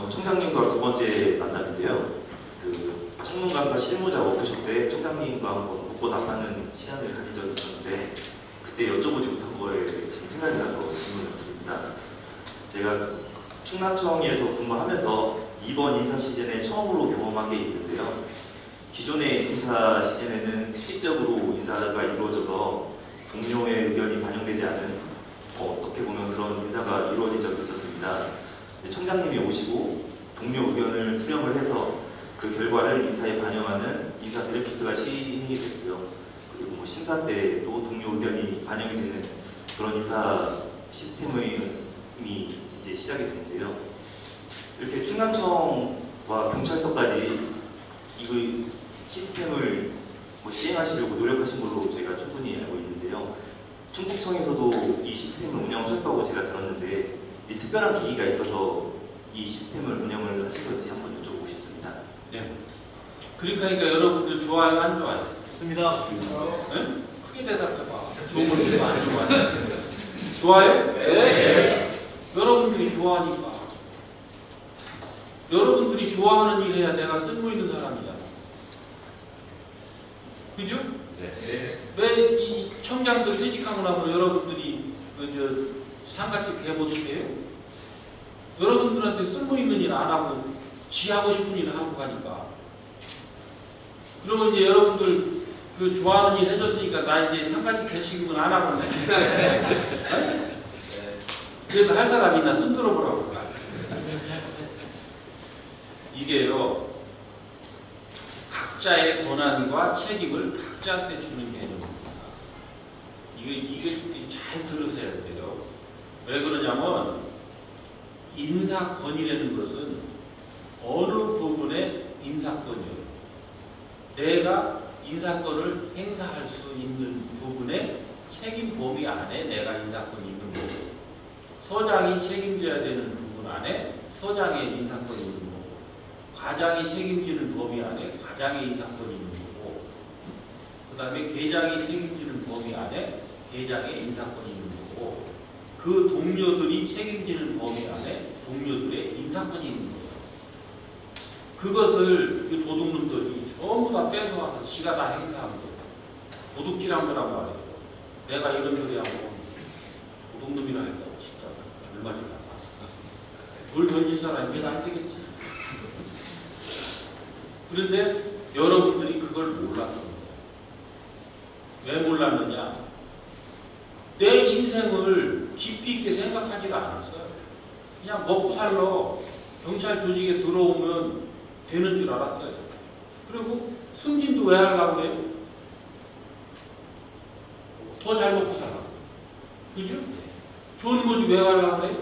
청장님과 두 번째 만남인데요. 그 청문감사 실무자 워크숍 때 청장님과 한번 묻고 답하는 시간을 가진 적이 있었는데 그때 여쭤보지 못한 거에 지금 생각이 나서 질문을 드립니다. 제가 충남청에서 근무하면서 이번 인사 시즌에 처음으로 경험한 게 있는데요. 기존의 인사 시즌에는 수직적으로 인사가 이루어져서 동료의 의견이 반영되지 않은 어떻게 보면 그런 인사가 이루어진 적이 있었습니다. 청장님이 오시고 동료 의견을 수렴을 해서 그 결과를 인사에 반영하는 인사 드래프트가 시행이 됐고요. 그리고 뭐 심사 때도 동료 의견이 반영이 되는 그런 인사 시스템이 이제 시작이 되는데요. 이렇게 충남청과 경찰서까지 이 시스템을 시행하시려고 노력하신 걸로 저희가 충분히 알고 있는데요. 충북청에서도 이 시스템을 운영하셨다고 제가 들었는데 이 특별한 계기가 있어서 이 시스템을 운영을 하신 건지 한번 여쭤보고 싶습니다. 네. 그러니까 여러분들 좋아요, 안 좋아요? 좋습니다. 네? 크게 대답해봐. 좋은 걸 들으면 안 좋아요? 좋아요? 네. 여러분들이 좋아하니까. 여러분들이 좋아하는 일 해야 내가 쓸모 있는 사람이잖아. 그죠? 네. 왜 이 청장들 퇴직하고 나면 여러분들이 상가집 개보듯해요? 여러분들한테 쓸모 있는 일 안 하고 지 하고 싶은 일을 하고 가니까. 그러면 이제 여러분들 그 좋아하는 일 해줬으니까 나 이제 상가집 개취급은 안 하겠네. 네? 그래서 할 사람이 있나 손 들어보라고. 이게요. 각자의 권한과 책임을 각자한테 주는 개념입니다. 이거 잘 들으셔야 돼요. 왜 그러냐면 인사권이라는 것은 어느 부분의 인사권이에요. 내가 인사권을 행사할 수 있는 부분의 책임 범위 안에 내가 인사권이 있는 거고, 서장이 책임져야 되는 부분 안에 서장의 인사권이 있는 거고, 과장이 책임지는 범위 안에 과장의 인사권이 있는 거고, 그 다음에 계장이 책임지는 범위 안에 계장의 인사권이 있는 거고, 그 동료들이 책임지는 범위 안에 동료들의 인사권이 있는 거예요. 그것을 이 도둑놈들이 전부 다 뺏어와서 지가 다 행사한 거예요. 도둑질한 거란 말이에요. 내가 이런 소리 하고 도둑놈이라 했다고 진짜 얼마 전에 돌 던질 사람이 왜 안 되겠지. 그런데 여러분들이 그걸 몰랐던 거예요. 왜 몰랐느냐? 내 인생을 깊이 있게 생각하지가 않았어요. 그냥 먹고 살러 경찰 조직에 들어오면 되는 줄 알았어요. 그리고 승진도 왜 하려고 그래요? 더 잘 먹고 살라고. 그죠? 좋은 거지 왜 하려고 그래요?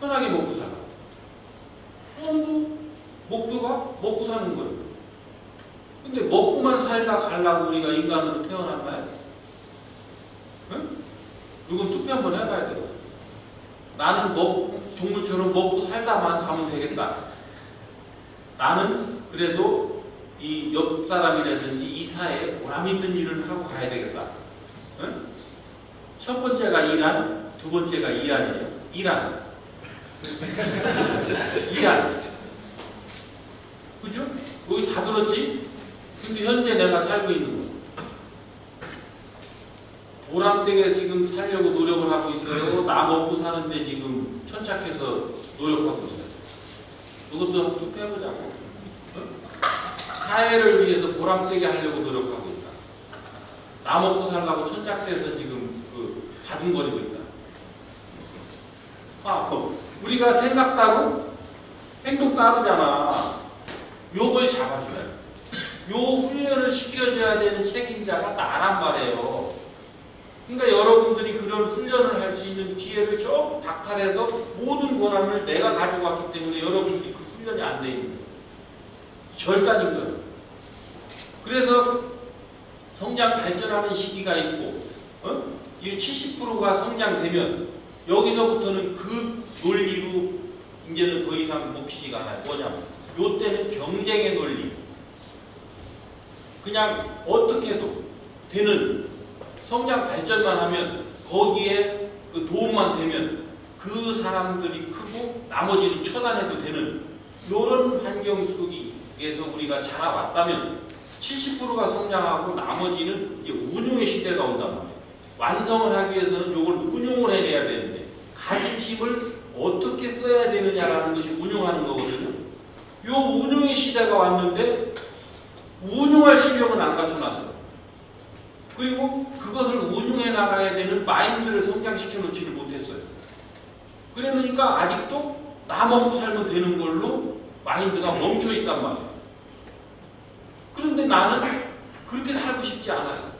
편하게 먹고 살라고. 전부 목표가 먹고 사는 거예요. 근데 먹고만 살다 가려고 우리가 인간으로 태어났나요? 응? 이건 투표 한번 해봐야 돼요. 나는 동물처럼 먹고 살다만 가면 되겠다. 나는 그래도 이 옆 사람이라든지 이 사회에 보람 있는 일을 하고 가야 되겠다. 응? 첫 번째가 이란, 두 번째가 이란이에요. 이란. 이란. 그죠? 여기 다 들었지? 근데 현재 내가 살고 있는 거. 보람되게 지금 살려고 노력을 하고 있어요. 나 먹고 사는데 지금 천착해서 노력하고 있어요. 이것도 한번 투표해보자고. 사회를 위해서 보람되게 하려고 노력하고 있다. 나 먹고 살라고 천착돼서 지금 가중거리고 있다. 우리가 생각 따로 행동 따르잖아. 요걸 잡아줘야 돼. 요 훈련을 시켜줘야 되는 책임자가 나란 말이에요. 그러니까 여러분들이 그런 훈련을 할 수 있는 기회를 전부 박탈해서 모든 권한을 내가 가지고 왔기 때문에 여러분들이 그 훈련이 안 돼 있는 거예요. 절단인 거예요. 그래서 성장 발전하는 시기가 있고, 이 70%가 성장되면 여기서부터는 그 논리로 이제는 더 이상 먹히지가 않아요. 뭐냐면 요 때는 경쟁의 논리. 그냥 어떻게도 되는 성장 발전만 하면 거기에 그 도움만 되면 그 사람들이 크고 나머지는 처단해도 되는 이런 환경 속에서 우리가 자라왔다면 70%가 성장하고 나머지는 이제 운용의 시대가 온단 말이에요. 완성을 하기 위해서는 이걸 운용을 해내야 되는데 가진 힘을 어떻게 써야 되느냐라는 것이 운용하는 거거든요. 이 운용의 시대가 왔는데 운용할 실력은 안 갖춰놨어요. 그리고 그것을 운용해 나가야 되는 마인드를 성장시켜 놓지를 못했어요. 그러니까 아직도 나 먹고 살면 되는 걸로 마인드가 멈춰 있단 말이에요. 그런데 나는 그렇게 살고 싶지 않아요.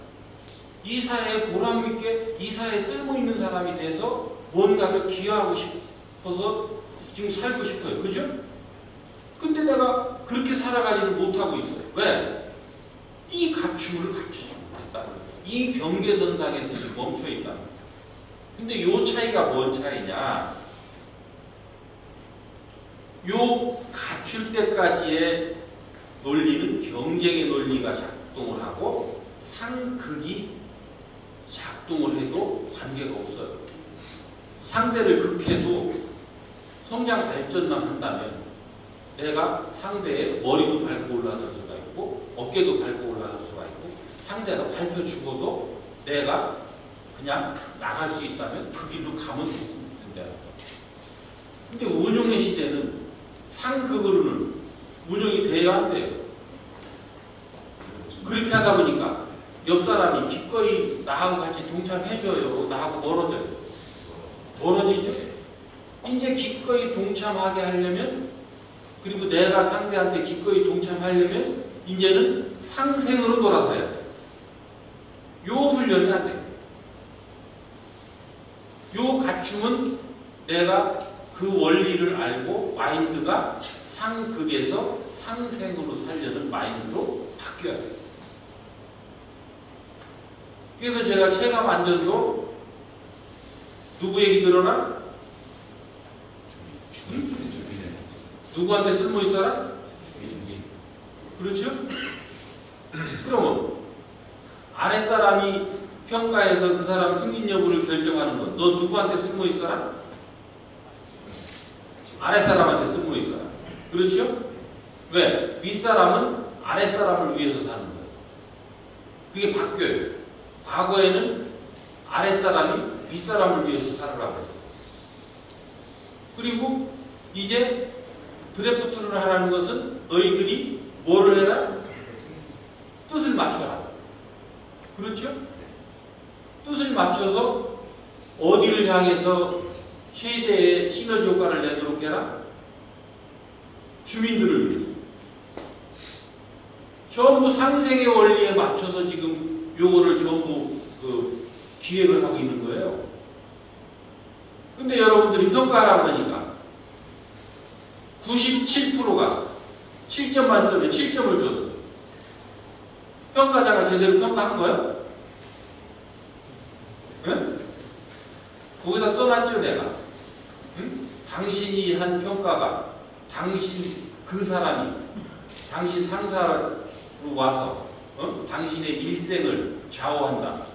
이 사회에 보람있게 이 사회에 쓸모있는 사람이 돼서 뭔가를 기여하고 싶어서 지금 살고 싶어요. 그죠? 근데 내가 그렇게 살아가지를 못하고 있어요. 왜? 이 갖춤을 갖추지 못했다는 거예요. 이 경계선상에서 지금 멈춰있다는 거예요. 근데 이 차이가 뭔 차이냐? 요 갖출 때까지의 논리는 경쟁의 논리가 작동을 하고 상극이 작동을 해도 관계가 없어요. 상대를 극해도 성장 발전만 한다면 내가 상대의 머리도 밟고 올라설 수가 있고 어깨도 밟고 올라설 수가 있고 상대가 밟혀 죽어도 내가 그냥 나갈 수 있다면 그 길로 가면 된다. 근데 운용의 시대는 상극으로는 운영이 돼야 안 돼요. 그렇게 하다 보니까 옆 사람이 기꺼이 나하고 같이 동참해줘요. 나하고 멀어져요. 멀어지죠. 이제 기꺼이 동참하게 하려면 그리고 내가 상대한테 기꺼이 동참하려면 이제는 상생으로 돌아서야 돼요. 요 훈련이 안 돼요. 요 갖춤은 내가 그 원리를 알고 마인드가 상극에서 상생으로 살려는 마인드로 바뀌어야 돼요. 그래서 제가 체감 안전도 누구 얘기 들어나? 누구한테 쓸모 있어라? 그렇죠? 그러면 아랫사람이 평가해서 그 사람 승진 여부를 결정하는 건 너 누구한테 쓸모 있어라? 아랫사람한테 쓸모 있어라. 그렇죠? 왜? 윗사람은 아랫사람을 위해서 사는 거예요. 그게 바뀌어요. 과거에는 아랫사람이 윗사람을 위해서 살으라고 했어요. 그리고 이제 드래프트를 하라는 것은 너희들이 뭐를 해라? 뜻을 맞춰라. 그렇죠? 뜻을 맞춰서 어디를 향해서 최대의 시너지 효과를 내도록 해라? 주민들을 위해서. 전부 상생의 원리에 맞춰서 지금 요거를 전부 기획을 하고 있는 거예요. 근데 여러분들이 평가하라고 그러니까 97%가 7점 만점에 7점을 줬어요. 평가자가 제대로 평가한 거예요? 응? 거기다 써놨죠 내가. 응? 당신이 한 평가가 당신 그 사람이 당신 상사로 와서 당신의 일생을 좌우한다.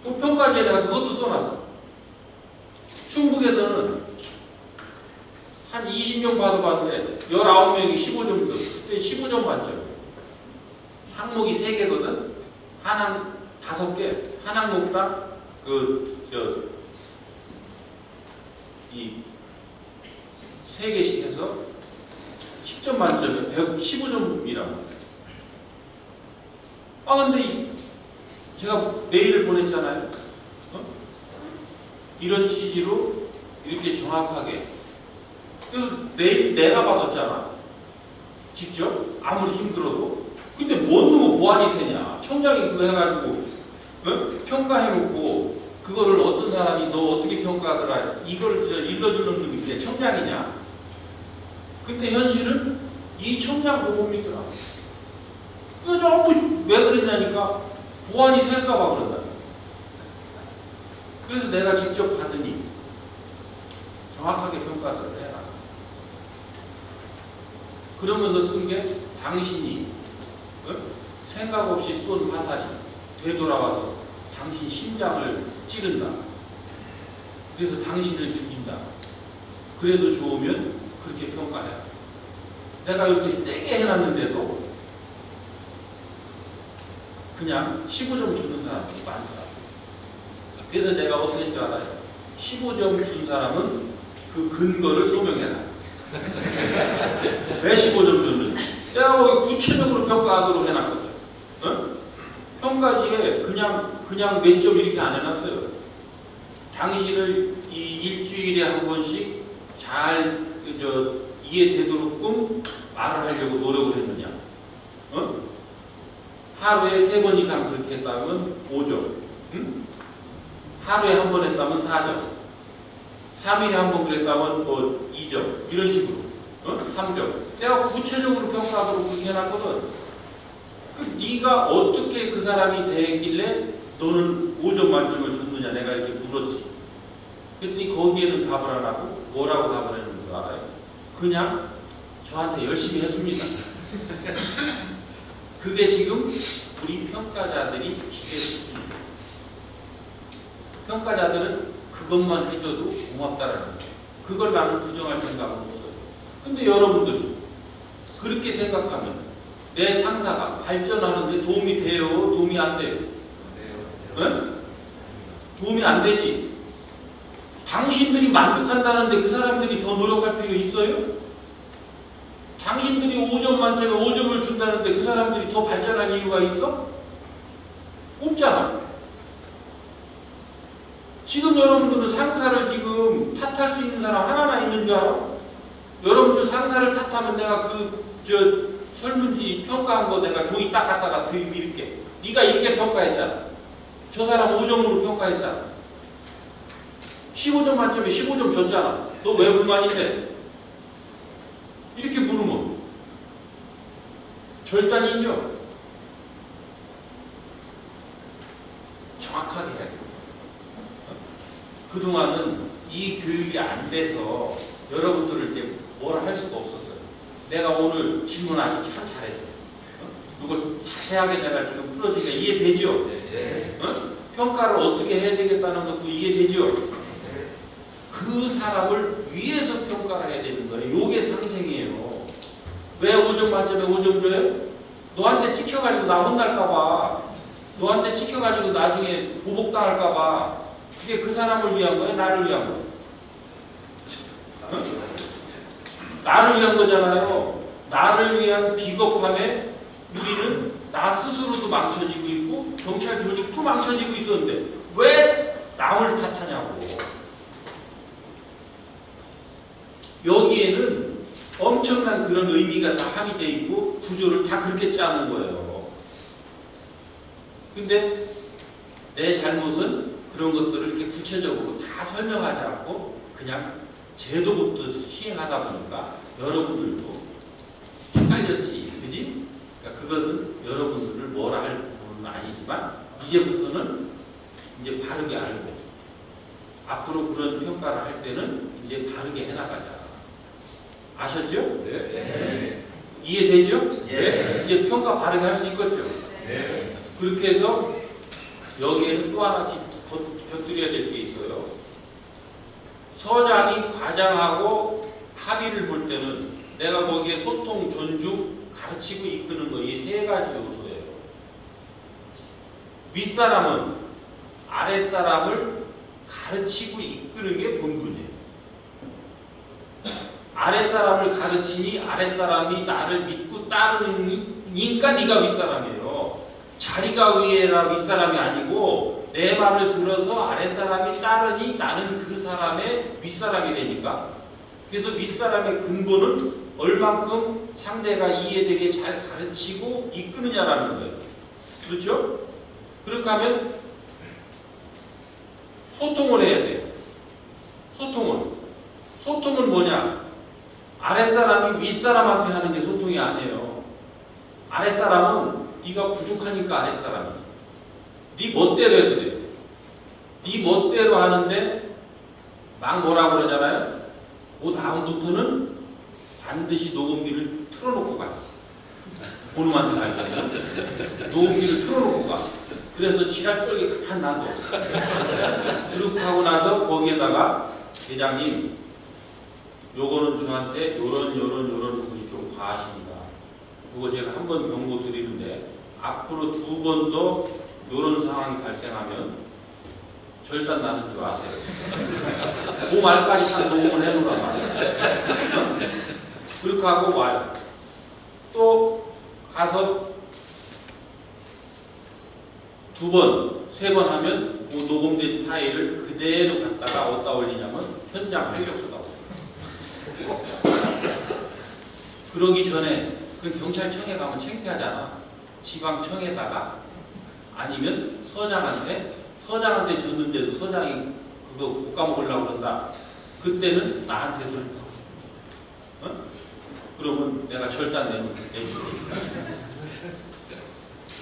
그 평가지에 내가 그것도 써놨어. 충북에서는 한 20명 받아봤는데 19명이 15점 줬어. 그때 15점 만점. 항목이 3개거든. 한 5개. 한 항목당 이 3개씩 해서 10점 만점에 115점이라고. 근데 제가 메일을 보냈잖아요. 이런 취지로 이렇게 정확하게. 그래서 메일 내가 받았잖아. 직접. 아무리 힘들어도. 근데 뭔 놈의 보안이 새냐. 청장이 그거 해가지고 평가해놓고 그거를 어떤 사람이 너 어떻게 평가하더라. 이걸 일러주는 놈이 그게 청장이냐. 근데 현실은 이 청장도 못 믿더라. 그래서 전부 왜 그랬냐니까 보안이 셀까봐 그런다. 그래서 내가 직접 받으니 정확하게 평가를 해라. 그러면서 쓴 게 당신이 생각 없이 쏜 화살이 되돌아와서 당신 심장을 찌른다. 그래서 당신을 죽인다. 그래도 좋으면 그렇게 평가해. 내가 이렇게 세게 해놨는데도 그냥 15점 주는 사람도 많다. 그래서 내가 어떻게 할 줄 알아요? 15점 준 사람은 그 근거를 소명해라. 왜 15점 줬는지. 내가 거기 구체적으로 평가하도록 해놨거든. 어? 평가지에 그냥 몇 점 이렇게 안 해놨어요. 당신을 이 일주일에 한 번씩 잘 이해되도록끔 말을 하려고 노력을 했느냐. 어? 하루에 3번 이상 그렇게 했다면 5점. 응? 하루에 한 번 했다면 4점. 3일에 한 번 그랬다면 뭐 2점. 이런 식으로. 3점. 내가 구체적으로 평가하도록 그렇게 해놨거든. 그 네가 어떻게 그 사람이 되길래 너는 5점 만점을 줬느냐 내가 이렇게 물었지. 그랬더니 거기에는 답을 안 하고 뭐라고 답을 했는 줄 알아요? 그냥 저한테 열심히 해줍니다. 그게 지금 우리 평가자들이 기대 수준이에요. 평가자들은 그것만 해줘도 고맙다라는 거예요. 그걸 나는 부정할 생각은 없어요. 근데 여러분들이 그렇게 생각하면 내 상사가 발전하는데 도움이 돼요? 도움이 안 돼요? 네? 도움이 안 되지. 당신들이 만족한다는데 그 사람들이 더 노력할 필요 있어요? 당신들이 5점 만점에 5점을 준다는데 그 사람들이 더 발전할 이유가 있어? 없잖아. 지금 여러분들은 상사를 지금 탓할 수 있는 사람 하나나 있는 줄 알아? 여러분들 상사를 탓하면 내가 설문지 평가한 거 내가 종이 딱 갖다가 들이밀게. 네가 이렇게 평가했잖아. 저 사람 5점으로 평가했잖아. 15점 만점에 15점 줬잖아. 너 왜 불만인데? 이렇게 물으면 절단이죠. 정확하게 해야 돼. 그동안은 이 교육이 안 돼서 여러분들을 이제 뭐라 할 수가 없었어요. 내가 오늘 질문 아주 참 잘했어요. 이걸 자세하게 내가 지금 풀어주니까 이해되죠? 네. 평가를 어떻게 해야 되겠다는 것도 이해되죠? 그 사람을 위해서 평가를 해야 되는 거예요. 요게 상생이에요. 왜 5점 만점에 5점 줘요? 너한테 찍혀가지고 나 혼날까봐, 너한테 찍혀가지고 나중에 보복당할까봐. 그게 그 사람을 위한 거예요? 나를 위한 거예요? 나를 위한 거잖아요. 나를 위한 비겁함에 우리는 나 스스로도 망쳐지고 있고 경찰 조직도 망쳐지고 있었는데 왜 남을 탓하냐고. 여기에는 엄청난 그런 의미가 다 함유되어 있고 구조를 다 그렇게 짜는 거예요. 근데 내 잘못은 그런 것들을 이렇게 구체적으로 다 설명하지 않고 그냥 제도부터 시행하다 보니까 여러분들도 헷갈렸지. 그지? 그러니까 그것은 여러분들을 뭐라 할 부분은 아니지만 이제부터는 이제 바르게 알고 앞으로 그런 평가를 할 때는 이제 바르게 해나가자. 아셨죠? 네. 이해되죠? 네. 이제 평가 바르게 할 수 있겠죠? 네. 그렇게 해서 여기에는 또 하나 곁들여야 될 게 있어요. 서장이 과장하고 합의를 볼 때는 내가 거기에 소통, 존중, 가르치고 이끄는 거 이 3가지 요소예요. 윗사람은 아랫사람을 가르치고 이끄는 게 본분이에요. 아랫사람을 가르치니 아랫사람이 나를 믿고 따르니까 네가 윗사람이에요. 자리가 위에라 윗사람이 아니고 내 말을 들어서 아랫사람이 따르니 나는 그 사람의 윗사람이 되니까. 그래서 윗사람의 근본은 얼만큼 상대가 이해되게 잘 가르치고 이끄느냐라는 거예요. 그렇죠? 그렇게 하면 소통을 해야 돼요. 소통은 뭐냐? 아랫사람이 윗사람한테 하는 게 소통이 아니에요. 아랫사람은 네가 부족하니까 아랫사람이지. 네 멋대로 해도 돼. 네 멋대로 하는데 막 뭐라고 그러잖아요. 그 다음부터는 반드시 녹음기를 틀어놓고 가요. 고놈한테 갈 때는 녹음기를 틀어놓고 가. 그래서 지랄 떨게 가만 놔둬. 그렇게 하고 나서 거기에다가 대장님 요거는 저한테 요런 부분이 좀 과하십니다. 요거 제가 한 번 경고 드리는데 앞으로 2번 더 요런 상황이 발생하면 절단 나는 줄 아세요. 그 말까지 다 녹음을 해놓으란 말이에요. 그렇게 하고 와요. 또 가서 2번, 3번 하면 그 녹음된 파일을 그대로 갖다가 어디다 올리냐면 현장 활력소다 올려요. 그러기 전에 그 경찰청에 가면 창피하잖아. 지방청에다가 아니면 서장한테 줬는데도 서장이 그거 못 까먹으려고 그런다. 그때는 나한테 좀 그러면 내가 절단 내주니까.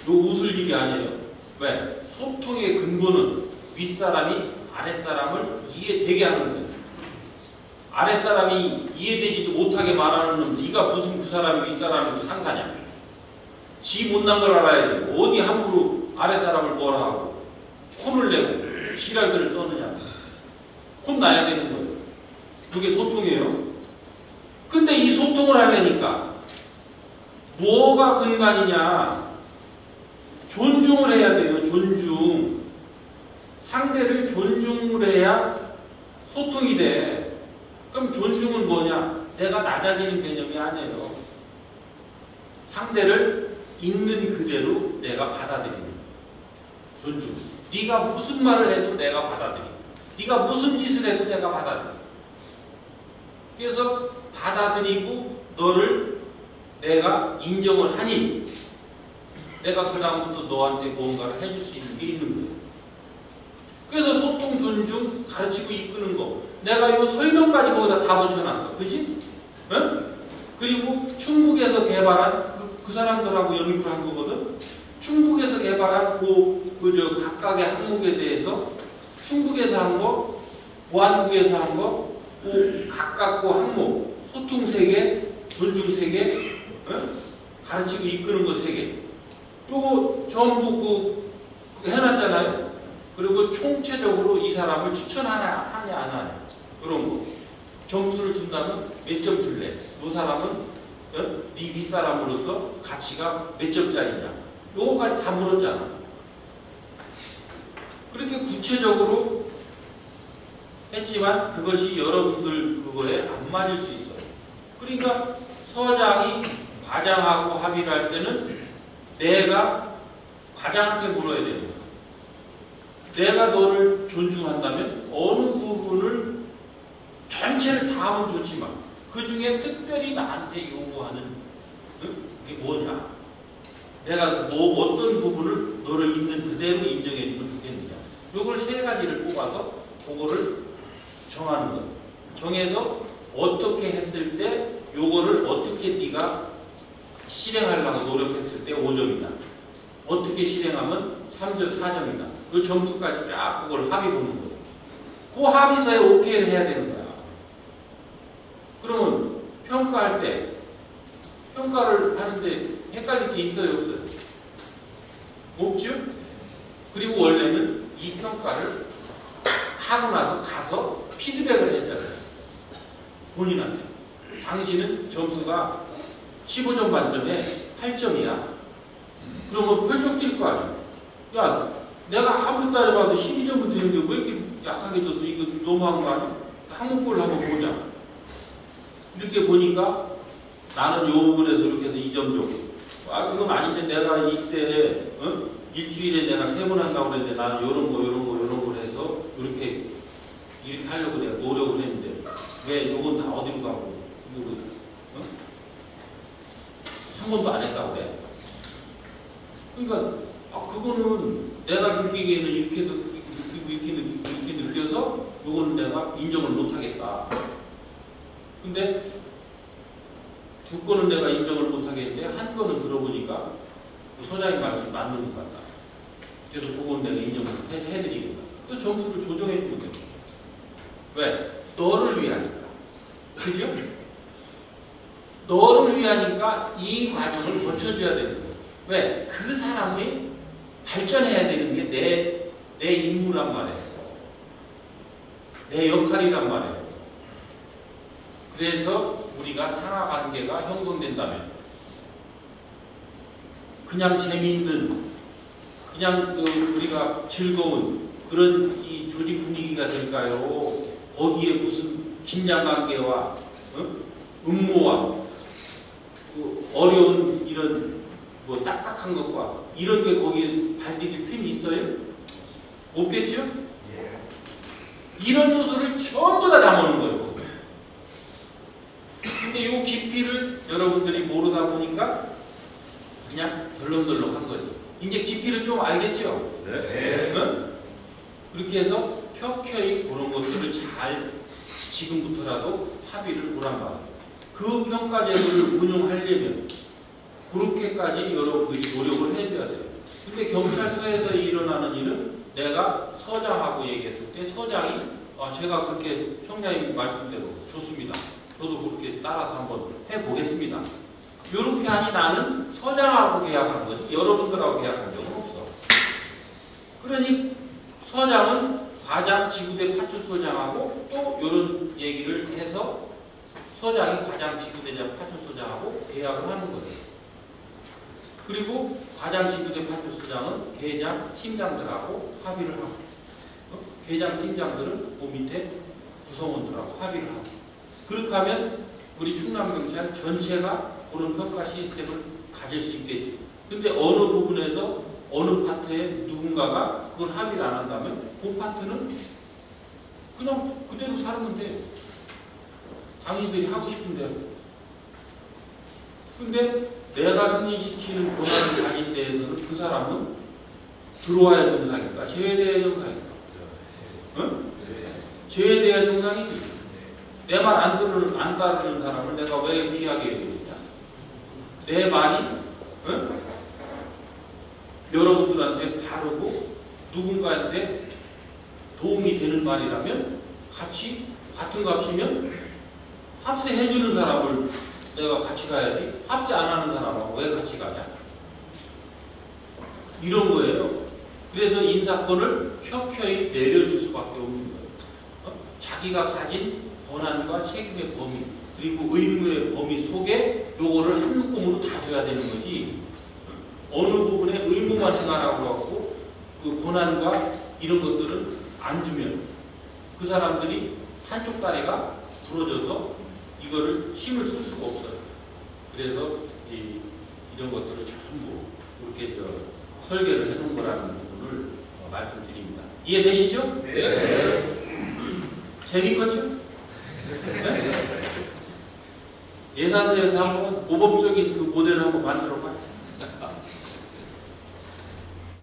너 웃을 일이 아니에요. 왜? 소통의 근본은 윗사람이 아랫사람을 이해되게 하는 거예요. 아랫사람이 이해되지도 못하게 말하는 놈 네가 무슨 그 사람이 윗사람이고 상사냐. 지 못난 걸 알아야지. 어디 함부로 아랫사람을 뭐라 하고 혼을 내고 지랄들을 떠느냐. 혼나야 되는 거예요. 그게 소통이에요. 근데 이 소통을 하려니까 뭐가 근간이냐. 존중을 해야 돼요. 존중. 상대를 존중을 해야 소통이 돼. 그럼 존중은 뭐냐? 내가 낮아지는 개념이 아니에요. 상대를 있는 그대로 내가 받아들이는 존중. 네가 무슨 말을 해도 내가 받아들이고 네가 무슨 짓을 해도 내가 받아들이고 그래서 받아들이고 너를 내가 인정을 하니 내가 그 다음부터 너한테 뭔가를 해줄 수 있는 게 있는 거예요. 그래서 소통, 존중, 가르치고 이끄는 거. 내가 이거 설명까지 거기다 다 붙여놨어. 그지? 응? 그리고 충북에서 개발한 그 사람들하고 연구를 한 거거든. 충북에서 개발한 저 각각의 항목에 대해서 충북에서 한 거, 보안국에서 한 거, 각각 그 항목, 소통 3개, 존중 3개, 응? 가르치고 이끄는 거 3개. 요거 전부 해놨잖아요. 그리고 총체적으로 이 사람을 추천하냐 안 하냐 그런 거. 점수를 준다면 몇 점 줄래? 이 사람은 네 윗사람으로서 가치가 몇 점짜리냐. 요거까지 다 물었잖아. 그렇게 구체적으로 했지만 그것이 여러분들 그거에 안 맞을 수 있어요. 그러니까 서장이 과장하고 합의를 할 때는 내가 과장한테 물어야 되는 거야. 내가 너를 존중한다면 어느 부분을 전체를 다 하면 좋지만 그 중에 특별히 나한테 요구하는 게 뭐냐? 내가 어떤 부분을 너를 있는 그대로 인정해주면 좋겠느냐? 요걸 3가지를 뽑아서 그거를 정하는 거예요. 정해서 어떻게 했을 때 요거를 어떻게 네가 실행하려고 노력했을 때 5점이다. 어떻게 실행하면 3점, 4점이다. 그 점수까지 쫙 그걸 합의 보는 거예요. 그 합의서에 오케이를 해야 되는 거야. 그러면 평가할 때 평가를 하는데 헷갈릴 게 있어요, 없어요? 없죠? 그리고 원래는 이 평가를 하고 나서 가서 피드백을 해줘요. 본인한테. 당신은 점수가 15점 만점에 8점이야. 그러면 펄쩍 뛸 거 아니야. 야, 내가 아무리 따져봐도 12점은 되는데 왜 이렇게 약하게 줬어? 이거 너무한 거 아니야? 항목별로 한번 보자. 이렇게 보니까 나는 요 부분에서 이렇게 해서 2점 줘. 아, 그건 아닌데 내가 이때 일주일에 내가 3번 한다고 그랬는데 나는 요런 걸 해서 이렇게 하려고 내가 노력을 했는데 왜 요건 다 어디로 가고 한 번도 안 했다고 그래. 그러니까 그거는 내가 느끼기에는 이렇게 느껴서 요거는 내가 인정을 못 하겠다. 근데 2건은 내가 인정을 못 하겠는데 한 건은 들어보니까 소장님 말씀이 맞는 것 같다. 그래서 그건 내가 인정을 해드리겠다. 그래서 점수를 조정해 주면 돼요. 왜? 너를 위하니까. 그죠? 너를 위하니까 이 과정을 거쳐줘야 되는 거예요. 왜? 그 사람이 발전해야 되는 게 내 임무란 말이에요. 내 역할이란 말이에요. 그래서 우리가 상하관계가 형성된다면 그냥 재미있는, 그냥 우리가 즐거운 그런 이 조직 분위기가 될까요? 거기에 무슨 긴장관계와 음모와 어려운 이런 뭐 딱딱한 것과 이런 게 거기에 발디딜 틈이 있어요? 없겠죠? 이런 요소를 전부 다 담아놓은 거예요. 근데 이 깊이를 여러분들이 모르다 보니까 그냥 덜렁덜렁한 거지. 이제 깊이를 좀 알겠죠? 네. 응? 그렇게 해서 켜켜이 그런 것들을 지금부터라도 합의를 보란 말이에요. 그 평가제도를 운영하려면 그렇게까지 여러분들이 노력을 해줘야 돼요. 근데 경찰서에서 일어나는 일은 내가 서장하고 얘기했을 때 서장이 제가 그렇게 청장님 말씀대로 좋습니다. 저도 그렇게 따라서 한번 해보겠습니다. 이렇게 하니 나는 서장하고 계약한 거지 여러분들하고 계약한 적은 없어. 그러니 서장은 과장 지구대 파출소장하고 또 이런 얘기를 해서 서장이 과장 지구대장 파출소장하고 계약을 하는 거죠. 그리고 과장 지구대 파출소장은 계장 팀장들하고 합의를 하고 계장 팀장들은 그 밑에 구성원들하고 합의를 하고 그렇게 하면 우리 충남경찰 전체가 그런 평가 시스템을 가질 수 있겠죠. 근데 어느 부분에서 어느 파트에 누군가가 그걸 합의를 안 한다면 그 파트는 그냥 그대로 살면 돼요. 당신들이 하고 싶은 대로. 근데 내가 승진시키는 권한을 가진 데에서는 그 사람은 들어와야 정상일까? 제외돼야 정상일까? 응? 제외돼야 정상이지. 내 말 안 따르는 사람을 내가 왜 귀하게 여기느냐? 내 말이 응? 여러분들한테 바르고 누군가한테 도움이 되는 말이라면 같은 값이면 합세해주는 사람을 내가 같이 가야지 합세 안 하는 사람하고 왜 같이 가냐? 이런 거예요. 그래서 인사권을 켜켜이 내려줄 수밖에 없는 거예요. 자기가 가진 권한과 책임의 범위 그리고 의무의 범위 속에 요거를 한 묶음으로 다 줘야 되는 거지 어느 부분에 의무만 행하라고 하고 그 권한과 이런 것들은 안 주면 그 사람들이 한쪽 다리가 부러져서 이거를 힘을 쓸 수가 없어요. 그래서 이런 것들을 전부 이렇게 설계를 해놓은 거라는 부분을 말씀드립니다. 이해되시죠? 네. 재밌겠죠? 네? 예산서에서 한번 모범적인 그 모델을 한번 만들어 봐요.